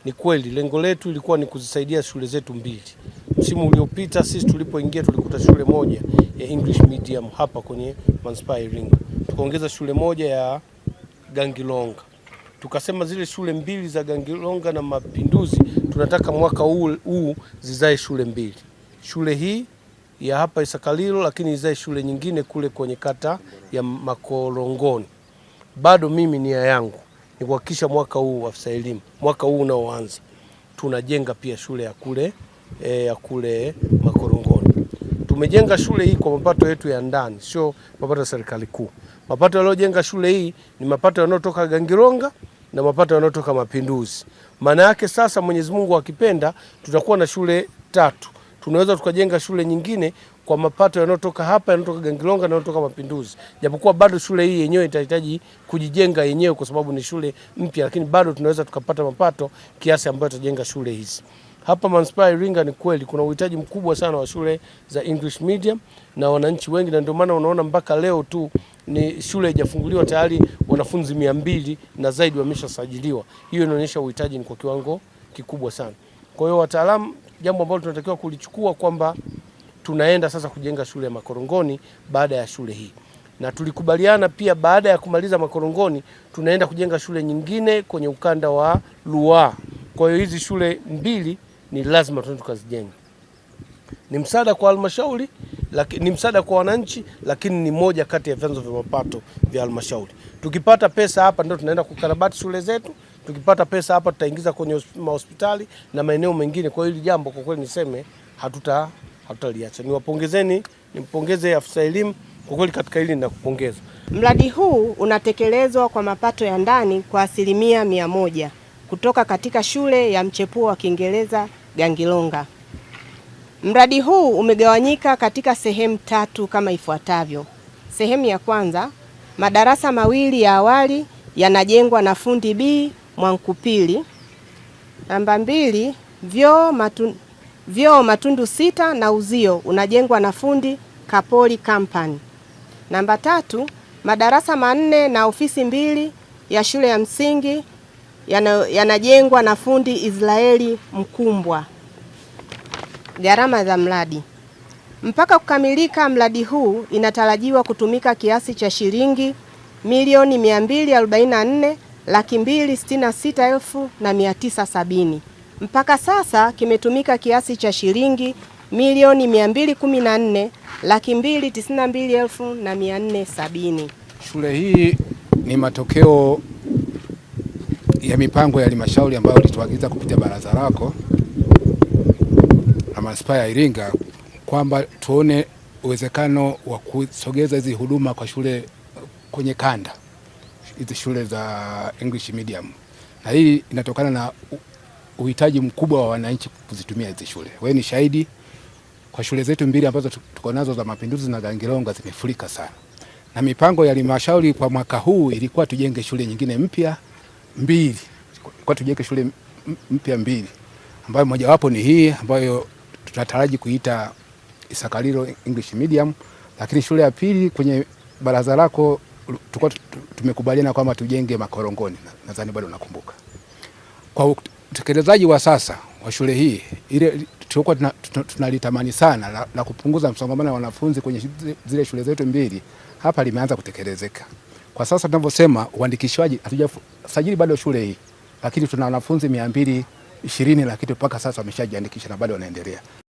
Ni kweli lengo letu ilikuwa ni kuzisaidia shule zetu mbili. Msimu uliopita sisi tulipoingia tulikuta shule moja ya English medium hapa kwenye Manispaa ya Iringa. Tukaongeza shule moja ya Gangilonga. Tukasema zile shule mbili za Gangilonga na Mapinduzi tunataka mwaka huu zizae shule mbili. Shule hii ya hapa Isakalilo, lakini izae shule nyingine kule kwenye kata ya Makorongoni. Bado mimi nia yangu ni kuhakikisha mwaka huu afisa elimu, mwaka huu unaoanza tunajenga pia shule ya kule Makorongoni. Tumejenga shule hii kwa mapato yetu ya ndani, sio mapato ya serikali kuu. Mapato yaliyojenga shule hii ni mapato yanayotoka Gangilonga na mapato yanayotoka Mapinduzi. Maana yake sasa Mwenyezi Mungu akipenda tutakuwa na shule 3. Tunaweza tukajenga shule nyingine kwa mapato yanayotoka hapa, yanayotoka Gangilonga na yanayotoka Mapinduzi. Japokuwa bado shule hii yenyewe itahitaji kujijenga yenyewe kwa sababu ni shule mpya, lakini bado tunaweza tukapata mapato kiasi ambayo tutajenga shule hizi. Hapa Manispaa ya Iringa ni kweli kuna uhitaji mkubwa sana wa shule za English medium na wananchi wengi, na ndio maana unaona mpaka leo tu ni shule haijafunguliwa tayari wanafunzi 200 na zaidi wameshasajiliwa. Hiyo inaonyesha uhitaji ni kwa kiwango kikubwa sana. Kwa hiyo wataalamu, jambo ambalo tunatakiwa kulichukua kwamba tunaenda sasa kujenga shule ya Makorongoni baada ya shule hii. Na tulikubaliana pia baada ya kumaliza Makorongoni tunaenda kujenga shule nyingine kwenye ukanda wa Ruaha. Kwa hiyo hizi shule mbili ni lazima tukazijenga. Ni msaada kwa halmashauri, lakini ni msaada kwa wananchi, lakini ni moja kati ya vyanzo vya mapato vya halmashauri. Tukipata pesa hapa ndio tunaenda kukarabati shule zetu. Tukipata pesa hapa tutaingiza kwenye mahospitali na maeneo mengine. Kwa hiyo hili jambo kwa kweli niseme hatutaliacha. Nimpongeze afisa elimu kwa kweli katika hili ninakupongeza. Mradi huu unatekelezwa kwa mapato ya ndani kwa 100% kutoka katika shule ya mchepuo wa Kiingereza Gangilonga. Mradi huu umegawanyika katika sehemu 3 kama ifuatavyo. Sehemu ya kwanza, madarasa mawili ya awali yanajengwa na fundi B Mwankupili. Namba 2, vyoo matundu 6 na uzio unajengwa na fundi Kapoli Company. Namba 3, madarasa 4 na ofisi 2 ya shule ya msingi yanajengwa na fundi Israeli Mkumbwa. Gharama za mradi. Mpaka kukamilika mradi huu inatarajiwa kutumika kiasi cha shilingi milioni 244,266,970. Mpaka sasa kimetumika kiasi cha shilingi milioni 214,292,470. Shule hii ni matokeo ya mipango ya halmashauri ambayo ilituagiza kupitia baraza lako la Manispaa ya Iringa kwamba tuone uwezekano wa kusogeza hizi huduma kwa shule kwenye kanda, hizi shule za English medium. Na hii inatokana na uhitaji mkubwa wa wananchi kuzitumia hizi shule. Wewe ni shahidi, kwa shule zetu mbili ambazo tuko nazo za Mapinduzi na Gangilonga zimefurika sana. Na mipango ya halmashauri kwa mwaka huu ilikuwa tujenge shule nyingine mpya 2. Kwa tujenge shule mpya 2 ambayo mojawapo ni hii ambayo tunataraji kuita Isakalilo English medium, lakini shule ya pili kwenye baraza lako tulikuwa tumekubaliana kwamba tujenge Makorongoni, nadhani bado nakumbuka. Kwa utekelezaji wa sasa wa shule hii ile tulikuwa tunalitamani sana la kupunguza msongamano wa wanafunzi kwenye zile shule zetu mbili, hapa limeanza kutekelezeka. Kwa sasa tunavyosema uandikishwaji hatujasajili bado shule hii, lakini tuna wanafunzi 220 lakini mpaka sasa wameshajiandikisha na bado wanaendelea.